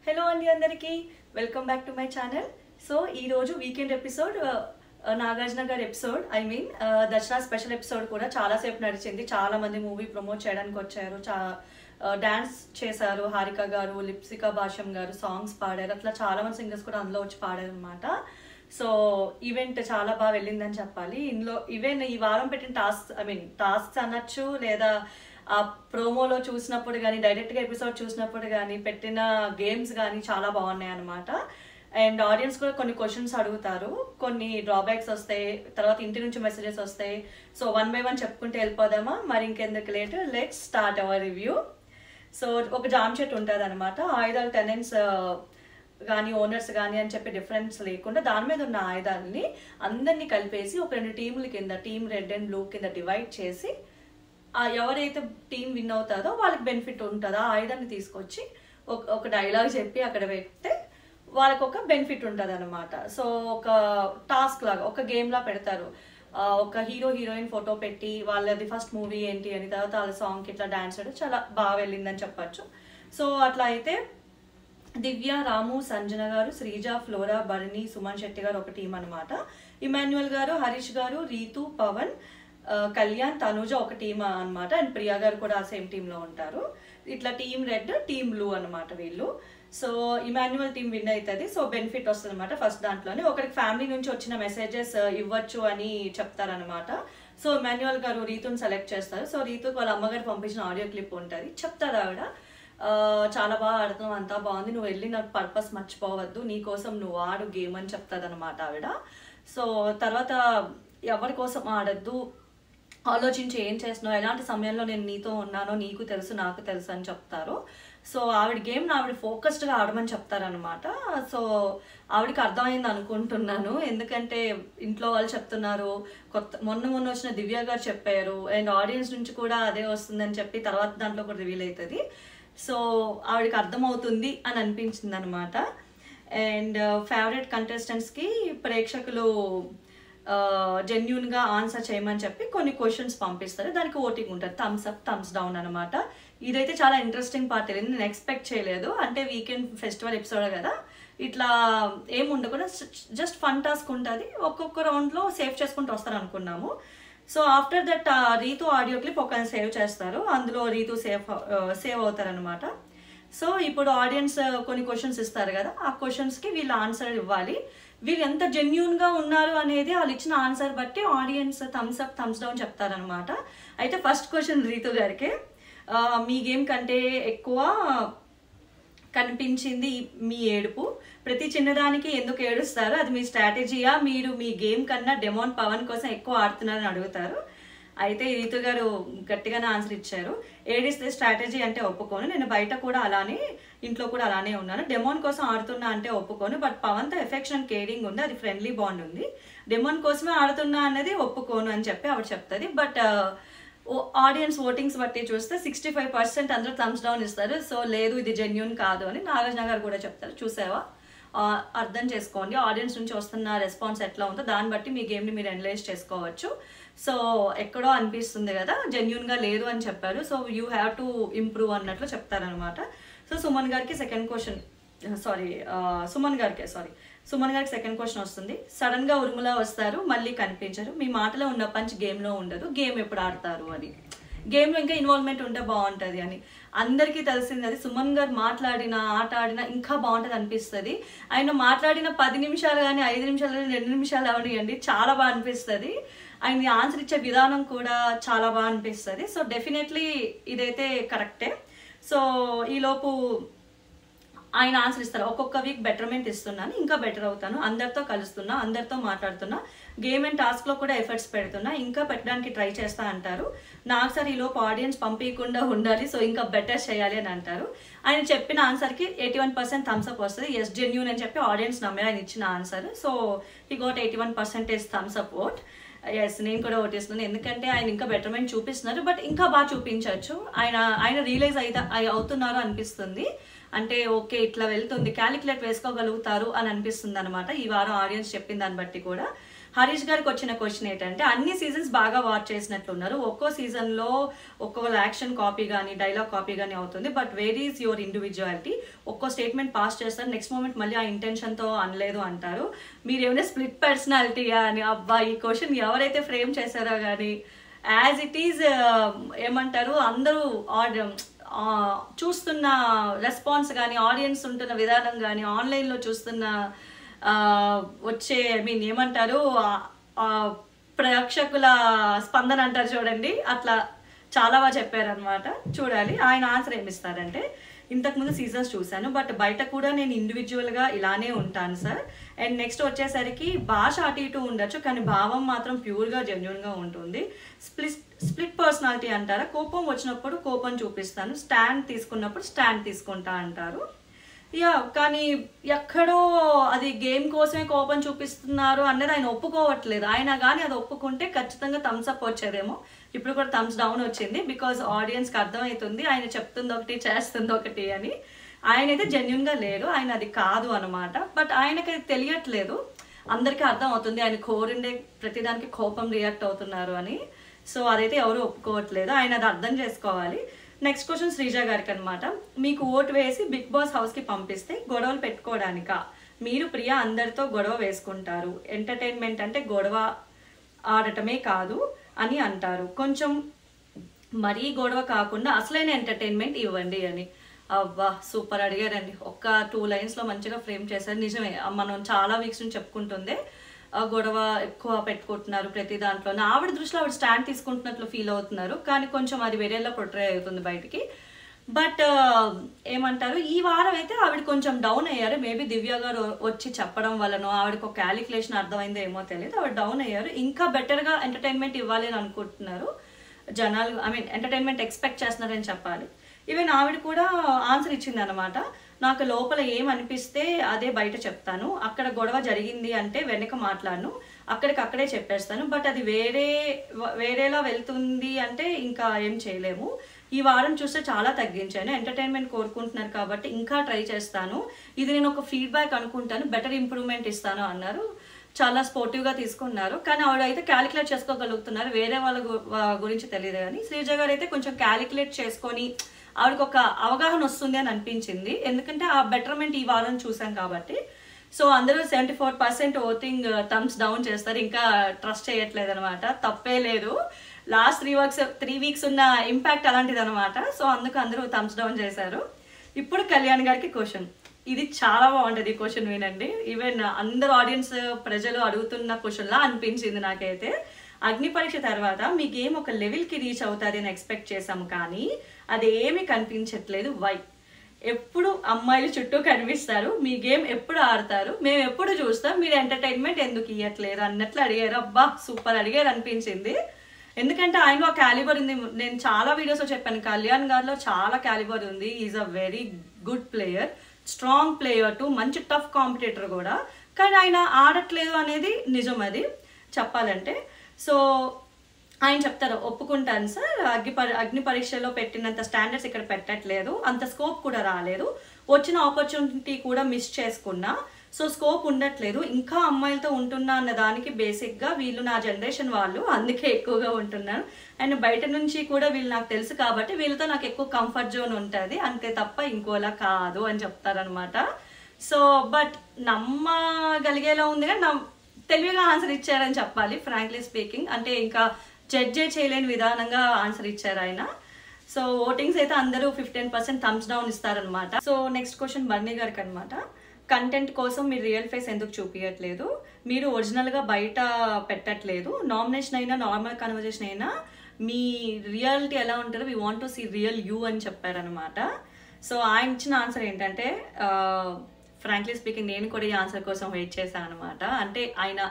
Hello అండి అందరికీ welcome back to my channel. So ఈరోజు వీకెండ్ ఎపిసోడ్ నాగార్జున గారి ఎపిసోడ్ దసరా స్పెషల్ ఎపిసోడ్ కూడా చాలాసేపు నడిచింది. చాలా మంది మూవీ ప్రమోట్ చేయడానికి వచ్చారు, డాన్స్ చేశారు. హారిక గారు, లిప్సికా భాష్యం గారు సాంగ్స్ పాడారు. అట్లా చాలా మంది సింగర్స్ కూడా అందులో వచ్చి పాడారు అనమాట. సో ఈవెంట్ చాలా బాగా వెళ్ళిందని చెప్పాలి. ఈవెన్ ఈ వారం పెట్టిన టాస్క్స్ అనొచ్చు, లేదా ఆ ప్రోమోలో చూసినప్పుడు కానీ డైరెక్ట్గా ఎపిసోడ్ చూసినప్పుడు కానీ పెట్టిన గేమ్స్ కానీ చాలా బాగున్నాయి అనమాట. అండ్ ఆడియన్స్ కూడా కొన్ని క్వశ్చన్స్ అడుగుతారు, కొన్ని డ్రాబ్యాక్స్ వస్తాయి, తర్వాత ఇంటి నుంచి మెసేజెస్ వస్తాయి. సో 1 by 1 చెప్పుకుంటే వెళ్ళిపోదామా? మరి ఇంకెందుకు late, let's start our review. So ఒక జామ చెట్టు ఉంటుంది అనమాట. ఆయుధాలు టెనెంట్స్ కానీ ఓనర్స్ కానీ అని చెప్పి డిఫరెన్స్ లేకుండా దాని మీద ఉన్న ఆయుధాలని అందరినీ కలిపేసి ఒక 2 టీముల కింద, టీమ్ రెడ్ అండ్ బ్లూ కింద డివైడ్ చేసి ఎవరైతే టీం విన్ అవుతుందో వాళ్ళకి బెనిఫిట్ ఉంటుందో ఆ ఆయుధాన్ని తీసుకొచ్చి ఒక డైలాగ్ చెప్పి అక్కడ పెడితే వాళ్ళకి ఒక బెనిఫిట్ ఉంటుంది అనమాట. సో ఒక టాస్క్ లాగా, ఒక గేమ్ లా పెడతారు. ఒక హీరో హీరోయిన్ ఫోటో పెట్టి వాళ్ళది ఫస్ట్ మూవీ ఏంటి అని, తర్వాత వాళ్ళ సాంగ్కి ఇట్లా డాన్స్ చేయడం చాలా బాగా వెళ్ళిందని చెప్పచ్చు. సో అట్లా అయితే దివ్య, రాము, సంజన గారు, శ్రీజ, ఫ్లోరా, భరణి, సుమన్ శెట్టి గారు ఒక టీం అనమాట. ఇమాన్యుయల్ గారు, హరీష్ గారు, రీతు, పవన్, కళ్యాణ్, తనుజ ఒక టీమ్ అనమాట. అండ్ ప్రియా గారు కూడా సేమ్ టీంలో ఉంటారు. ఇట్లా టీమ్ రెడ్, టీమ్ బ్లూ అనమాట వీళ్ళు. సో ఇమాన్యుయల్ టీం విన్ అవుతుంది. సో బెనిఫిట్ వస్తుంది అనమాట. ఫస్ట్ దాంట్లోనే ఒకరికి ఫ్యామిలీ నుంచి వచ్చిన మెసేజెస్ ఇవ్వచ్చు అని చెప్తారనమాట. సో ఇమాన్యుయల్ గారు రీతుని సెలెక్ట్ చేస్తారు. సో రీతుకి వాళ్ళ అమ్మగారు పంపించిన ఆడియో క్లిప్ ఉంటుంది. చెప్తారు ఆవిడ, చాలా బాగా ఆడుతున్నావు, అంతా బాగుంది, నువ్వు వెళ్ళి నాకు పర్పస్ మర్చిపోవద్దు, నీకోసం నువ్వు ఆడు గేమ్ అని చెప్తాది అనమాట ఆవిడ. సో తర్వాత ఎవరి కోసం ఆడద్దు, ఆలోచించి ఏం చేస్తున్నావు, ఎలాంటి సమయంలో నేను నీతో ఉన్నానో నీకు తెలుసు, నాకు తెలుసు అని చెప్తారు. సో ఆవిడ గేమ్ని ఆవిడ ఫోకస్డ్గా ఆడమని చెప్తారనమాట. సో ఆవిడకి అర్థమైంది అనుకుంటున్నాను, ఎందుకంటే ఇంట్లో వాళ్ళు చెప్తున్నారు, మొన్న వచ్చిన దివ్య గారు చెప్పారు, అండ్ ఆడియన్స్ నుంచి కూడా అదే వస్తుందని చెప్పి తర్వాత దాంట్లో కూడా రివీల్ అవుతుంది. సో ఆవిడకి అర్థమవుతుంది అని అనిపించింది అనమాట. అండ్ ఫేవరెట్ కంటెస్టెంట్స్కి ప్రేక్షకులు జెన్యున్గా ఆన్సర్ చేయమని చెప్పి కొన్ని క్వశ్చన్స్ పంపిస్తారు. దానికి ఓటింగ్ ఉంటుంది, థమ్స్ అప్, థమ్స్ డౌన్ అనమాట. ఇదైతే చాలా ఇంట్రెస్టింగ్ పార్ట్ వెళ్ళింది, నేను ఎక్స్పెక్ట్ చేయలేదు. అంటే వీకెండ్ ఫెస్టివల్ ఎపిసోడ్ కదా, ఇట్లా ఏం ఉండకుండా జస్ట్ ఫన్ టాస్క్ ఉంటుంది. ఒక్కొక్క రౌండ్లో సేవ్ చేసుకుంటూ వస్తారు అనుకున్నాము. So after that Ritu audio clip ఒకరిని సేవ్ చేస్తారు, అందులో రీతు సేవ్ అవుతారనమాట. సో ఇప్పుడు ఆడియన్స్ కొన్ని క్వశ్చన్స్ ఇస్తారు కదా, ఆ క్వశ్చన్స్కి వీళ్ళు ఆన్సర్ ఇవ్వాలి. వీళ్ళు ఎంత జెన్యూన్గా ఉన్నారు అనేది వాళ్ళు ఇచ్చిన ఆన్సర్ బట్టి audience thumbs up, thumbs down చెప్తారనమాట. అయితే ఫస్ట్ క్వశ్చన్ రీతు గారికి, మీ గేమ్ కంటే ఎక్కువ కనిపించింది మీ ఏడుపు, ప్రతి చిన్నదానికి ఎందుకు ఏడుస్తారు, అది మీ స్ట్రాటజీయా, మీరు మీ గేమ్ కన్నా డెమోన్ పవన్ కోసం ఎక్కువ ఆడుతున్నారని అడుగుతారు. అయితే రీతు గారు గట్టిగానే ఆన్సర్ ఇచ్చారు, ఏడిస్తే స్ట్రాటజీ అంటే ఒప్పుకోను, నేను బయట కూడా అలానే, ఇంట్లో కూడా అలానే ఉన్నాను, డెమోన్ కోసం ఆడుతున్నా అంటే ఒప్పుకోను, బట్ పవన్తో ఎఫెక్షన్, కేరింగ్ ఉంది, అది ఫ్రెండ్లీ బాండ్ ఉంది, డెమోన్ కోసమే ఆడుతున్నా అన్నది ఒప్పుకోను అని చెప్పి ఆవిడ చెప్తుంది. బట్ ఆడియన్స్ ఓటింగ్స్ బట్టి చూస్తే 65% అందరూ థమ్స్ డౌన్ ఇస్తారు. సో లేదు, ఇది జెన్యూన్ కాదు అని నాగార్జున గారు కూడా చెప్తారు. చూసావా, అర్థం చేసుకోండి, ఆడియన్స్ నుంచి వస్తున్న రెస్పాన్స్ ఎట్లా ఉందో దాన్ని బట్టి మీ గేమ్ని మీరు అనలైజ్ చేసుకోవచ్చు. సో ఎక్కడో అనిపిస్తుంది కదా, జెన్యూన్గా లేదు అని చెప్పారు. So you have to improve అన్నట్లు చెప్తారనమాట. సో సుమన్ గారికి సెకండ్ సెకండ్ క్వశ్చన్ వస్తుంది. సడన్ గా ఉరుములా వస్తారు, మళ్ళీ కనిపించరు, మీ మాటలో ఉన్న పంచ్ గేమ్లో ఉండదు, గేమ్ ఎప్పుడు ఆడతారు అని. గేమ్లో ఇంకా ఇన్వాల్వ్మెంట్ ఉంటే బాగుంటుంది అని అందరికీ తెలిసింది. అది సుమన్ గారు మాట్లాడిన ఆట ఆడినా ఇంకా బాగుంటుంది అనిపిస్తుంది. ఆయన మాట్లాడిన 10 నిమిషాలు కానీ 5 నిమిషాలు కానీ 2 నిమిషాలు అవనివ్వండి, చాలా బాగా అనిపిస్తుంది. ఆయన ఆన్సర్ ఇచ్చే విధానం కూడా చాలా బాగా అనిపిస్తుంది. సో డెఫినెట్లీ ఇదైతే కరెక్టే. సో ఈలోపు ఆయన ఆన్సర్ ఇస్తారు, ఒక్కొక్క వీక్ బెటర్మెంట్ ఇస్తున్నాను, ఇంకా బెటర్ అవుతాను, అందరితో కలుస్తున్నా, అందరితో మాట్లాడుతున్నా, గేమ్ అండ్ టాస్క్లో కూడా ఎఫర్ట్స్ పెడుతున్నా, ఇంకా పెట్టడానికి ట్రై చేస్తా అంటారు. నాకు సార్ ఈలోపు ఆడియన్స్ పంపించకుండా ఉండాలి, సో ఇంకా బెటర్ చేయాలి అని అంటారు. ఆయన చెప్పిన ఆన్సర్కి 81% థమ్స్అప్ వస్తుంది. ఎస్, జెన్యూన్ అని చెప్పి ఆడియన్స్ నమ్మే ఆయన ఇచ్చిన answer. So he got 81% thumbs up vote. Yes, నేను కూడా ఓటేస్తున్నాను, ఎందుకంటే ఆయన ఇంకా బెటర్మెంట్ చూపిస్తున్నారు, బట్ ఇంకా బాగా చూపించవచ్చు. ఆయన రియలైజ్ అవుతున్నారు అనిపిస్తుంది. అంటే ఓకే, ఇట్లా వెళ్తుంది, క్యాలిక్యులేట్ వేసుకోగలుగుతారు అని అనిపిస్తుంది అనమాట ఈ వారం ఆడియన్స్ చెప్పిన దాన్ని బట్టి కూడా. హరీష్ గారికి వచ్చిన క్వశ్చన్ ఏంటంటే అన్ని సీజన్స్ బాగా వాచ్ చేసినట్లున్నారు, ఒక్కో సీజన్లో ఒక్కో యాక్షన్ కాపీ కానీ డైలాగ్ కాపీ కానీ అవుతుంది, but where is your individuality? ఒక్కో స్టేట్మెంట్ పాస్ చేస్తారు, నెక్స్ట్ మూమెంట్ మళ్ళీ ఆ ఇంటెన్షన్తో అనలేదు అంటారు, మీరు ఏమైనా స్ప్లిట్ పర్సనాలిటీయా అని. అబ్బా, ఈ క్వశ్చన్ ఎవరైతే ఫ్రేమ్ చేశారో కానీ యాజ్ ఇట్ ఈజ్ ఏమంటారు, అందరూ చూస్తున్న రెస్పాన్స్ కానీ, ఆడియన్స్ ఉంటున్న విధానం కానీ, ఆన్లైన్లో చూస్తున్న వచ్చే ఏమంటారు ప్రేక్షకుల స్పందన అంటారు చూడండి, అట్లా చాలా బాగా చెప్పారనమాట. చూడాలి ఆయన ఆన్సర్ ఏమిస్తారంటే, ఇంతకుముందు సీజన్స్ చూశాను, బట్ బయట కూడా నేను ఇండివిజువల్గా ఇలానే ఉంటాను సార్. అండ్ నెక్స్ట్ వచ్చేసరికి భాష అటు ఇటు ఉండొచ్చు, కానీ భావం మాత్రం ప్యూర్గా జెన్యున్గా ఉంటుంది. స్ప్లిట్ పర్సనాలిటీ అంటారా, కోపం వచ్చినప్పుడు కోపం చూపిస్తాను, స్టాండ్ తీసుకున్నప్పుడు స్టాండ్ తీసుకుంటా అంటారు. కానీ ఎక్కడో అది గేమ్ కోసమే కోపం చూపిస్తున్నారు అన్నది ఆయన ఒప్పుకోవట్లేదు. ఆయన కానీ అది ఒప్పుకుంటే ఖచ్చితంగా థమ్స్ అప్ వచ్చేదేమో. ఇప్పుడు కూడా థమ్స్ డౌన్ వచ్చింది, బికాజ్ ఆడియన్స్కి అర్థమవుతుంది ఆయన చెప్తుంది ఒకటి చేస్తుంది ఒకటి అని. ఆయన అయితే జెన్యున్గా లేరు, ఆయన అది కాదు అనమాట. బట్ ఆయనకి అది తెలియట్లేదు, అందరికీ అర్థం అవుతుంది ఆయన కోరిండే ప్రతిదానికి కోపం రియాక్ట్ అవుతున్నారు అని. సో అదైతే ఎవరు ఒప్పుకోవట్లేదు, ఆయన అది అర్థం చేసుకోవాలి. నెక్స్ట్ క్వశ్చన్ శ్రీజ గారికి అనమాట. మీకు ఓటు వేసి బిగ్ బాస్ హౌస్కి పంపిస్తే గొడవలు పెట్టుకోవడానికా? మీరు ప్రియా అందరితో గొడవ వేసుకుంటారు, ఎంటర్టైన్మెంట్ అంటే గొడవ ఆడటమే కాదు అని అంటారు, కొంచెం మరీ గొడవ కాకుండా అసలైన ఎంటర్టైన్మెంట్ ఇవ్వండి అని. అవ్వా, సూపర్ అడిగారండి. ఒక్క 2 లైన్స్లో మంచిగా ఫ్రేమ్ చేశారు. నిజమే, మనం చాలా వీక్స్ నుంచి చెప్పుకుంటుంది గొడవ ఎక్కువ పెట్టుకుంటున్నారు ప్రతి దాంట్లో. ఆవిడ దృష్టిలో ఆవిడ స్టాండ్ తీసుకుంటున్నట్లు ఫీల్ అవుతున్నారు, కానీ కొంచెం అది వేరేలా ప్రొట్రే అవుతుంది బయటికి. బట్ ఏమంటారు, ఈ వారం అయితే ఆవిడ కొంచెం డౌన్ అయ్యారు. మేబీ దివ్య గారు వచ్చి చెప్పడం వల్లనో ఆవిడకి ఒక క్యాలిక్యులేషన్ అర్థమైందో ఏమో తెలియదు, ఆవిడ డౌన్ అయ్యారు. ఇంకా బెటర్గా ఎంటర్టైన్మెంట్ ఇవ్వాలి అని అనుకుంటున్నారు జనాలు, ఎంటర్టైన్మెంట్ ఎక్స్పెక్ట్ చేస్తున్నారని చెప్పాలి. ఈవెన్ ఆవిడ కూడా ఆన్సర్ ఇచ్చింది అనమాట. నాకు లోపల ఏమనిపిస్తే అదే బయట చెప్తాను, అక్కడ గొడవ జరిగింది అంటే వెనక మాట్లాడను, అక్కడికక్కడే చెప్పేస్తాను, బట్ అది వేరేలా వెళ్తుంది అంటే ఇంకా ఏం చేయలేము. ఈ వారం చూస్తే చాలా తగ్గించాను, ఎంటర్టైన్మెంట్ కోరుకుంటున్నారు కాబట్టి ఇంకా ట్రై చేస్తాను, ఇది నేను ఒక ఫీడ్బ్యాక్ అనుకుంటాను, బెటర్ ఇంప్రూవ్మెంట్ ఇస్తాను అన్నారు. చాలా స్పోర్టివ్గా తీసుకున్నారు, కానీ ఆవిడ అయితే క్యాలిక్యులేట్ చేసుకోగలుగుతున్నారు, వేరే వాళ్ళ గురించి తెలియదు. కానీ శ్రీజ గారు అయితే కొంచెం క్యాలిక్యులేట్ చేసుకొని ఆవిడకి ఒక అవగాహన వస్తుంది అని అనిపించింది, ఎందుకంటే ఆ బెటర్మెంట్ ఈ వారం చూసాం కాబట్టి. సో అందరూ 74% ఓటింగ్ థమ్స్ డౌన్ చేస్తారు, ఇంకా ట్రస్ట్ చేయట్లేదు అనమాట. తప్పే లేదు, లాస్ట్ 3 వీక్స్ ఉన్న ఇంపాక్ట్ అలాంటిది అనమాట. సో అందుకు అందరూ థమ్స్ డౌన్ చేశారు. ఇప్పుడు కళ్యాణ్ గారికి క్వశ్చన్, ఇది చాలా బాగుంటుంది ఈ క్వశ్చన్, వినండి. ఈవెన్ అందరు ఆడియన్స్ ప్రజలు అడుగుతున్న క్వశ్చన్లా అనిపించింది నాకైతే. అగ్ని పరీక్ష తర్వాత మీ గేమ్ ఒక లెవెల్కి రీచ్ అవుతుంది అని ఎక్స్పెక్ట్ చేసాము, కానీ అది ఏమీ కనిపించట్లేదు, వై? ఎప్పుడు అమ్మాయిలు చుట్టూ కనిపిస్తారు, మీ గేమ్ ఎప్పుడు ఆడతారు, మేము ఎప్పుడు చూస్తాం, మీరు ఎంటర్టైన్మెంట్ ఎందుకు ఇవ్వట్లేదు అన్నట్లు అడిగారు. అబ్బా, సూపర్ అడిగారు అనిపించింది. ఎందుకంటే ఆయనలో క్యాలిబర్ ఉంది. నేను చాలా వీడియోస్లో చెప్పాను, కళ్యాణ్ గారిలో చాలా క్యాలిబర్ ఉంది. Is a very good player, strong player to, మంచి టఫ్ కాంపిటేటర్ కూడా, కానీ ఆయన ఆడట్లేదు అనేది నిజం అది చెప్పాలంటే. సో ఆయన చెప్తారు, ఒప్పుకుంటాను సార్, అగ్ని పరీక్షలో పెట్టినంత స్టాండర్డ్స్ ఇక్కడ పెట్టట్లేదు, అంత స్కోప్ కూడా రాలేదు, వచ్చిన ఆపర్చునిటీ కూడా మిస్ చేసుకున్నా, సో స్కోప్ ఉండట్లేదు, ఇంకా అమ్మాయిలతో ఉంటున్నా అన్న దానికి బేసిక్గా వీళ్ళు నా జనరేషన్ వాళ్ళు, అందుకే ఎక్కువగా ఉంటున్నాను, అండ్ బయట నుంచి కూడా వీళ్ళు నాకు తెలుసు కాబట్టి వీళ్ళతో నాకు ఎక్కువ కంఫర్ట్ జోన్ ఉంటుంది, అంతే తప్ప ఇంకోలా కాదు అని చెప్తారనమాట. సో బట్ నమ్మగలిగేలా ఉంది, కానీ తెలివిగా ఆన్సర్ ఇచ్చారని చెప్పాలి, ఫ్రాంక్లీ స్పీకింగ్. అంటే ఇంకా జడ్జే చేయలేని విధానంగా ఆన్సర్ ఇచ్చారు ఆయన. సో ఓటింగ్స్ అయితే అందరూ 15% థమ్స్ డౌన్ ఇస్తారనమాట. సో నెక్స్ట్ క్వశ్చన్ బర్నీ గారికి అనమాట. కంటెంట్ కోసం మీరు రియల్ ఫేస్ ఎందుకు చూపించట్లేదు, మీరు ఒరిజినల్గా బయట పెట్టట్లేదు, నామినేషన్ అయినా నార్మల్ కన్వర్జేషన్ అయినా మీ రియాలిటీ ఎలా ఉంటారో we want to see real you అని చెప్పారనమాట. సో ఆయన ఇచ్చిన ఆన్సర్ ఏంటంటే, ఫ్రాంక్లీ స్పీకింగ్ నేను కూడా ఈ ఆన్సర్ కోసం వెయిట్ చేశాను అనమాట. అంటే ఆయన